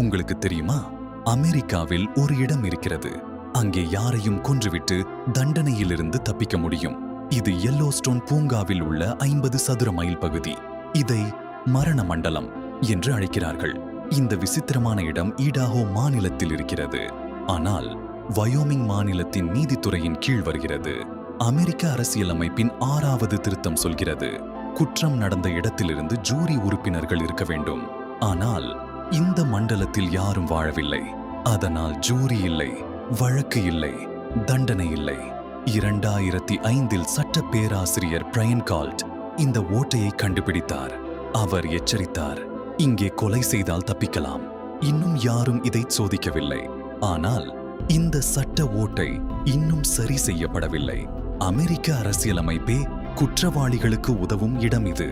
உங்களுக்கு தெரியுமா, அமெரிக்காவில் ஒரு இடம் இருக்கிறது. அங்கே யாரையும் கொன்றுவிட்டு தண்டனையிலிருந்து தப்பிக்க முடியும். இது யெல்லோஸ்டோன் பூங்காவில் உள்ள 50 சதுர மைல் பகுதி. இதை மரண மண்டலம் என்று அழைக்கிறார்கள். இந்த விசித்திரமான இடம் ஈடாஹோ மாநிலத்தில் இருக்கிறது. ஆனால் வயோமிங் மாநிலத்தின் நீதித்துறையின் கீழ் வருகிறது. அமெரிக்க அரசியலமைப்பின் 6வது திருத்தம் சொல்கிறது, குற்றம் நடந்த இடத்திலிருந்து ஜூரி உறுப்பினர்கள் இருக்க வேண்டும். ஆனால் இந்த மண்டலத்தில் யாரும் வாழவில்லை. அதனால் ஜூரி இல்லை, வழக்கு இல்லை, தண்டனை இல்லை. 2005இல் சட்ட பேராசிரியர் பிரையன் கால்ட் இந்த ஓட்டையை கண்டுபிடித்தார். அவர் எச்சரித்தார், இங்கே கொலை செய்தால் தப்பிக்கலாம். இன்னும் யாரும் இதை சோதிக்கவில்லை. ஆனால் இந்த சட்ட ஓட்டை இன்னும் சரி செய்யப்படவில்லை. அமெரிக்க அரசியலமைப்பே குற்றவாளிகளுக்கு உதவும் இடம் இது.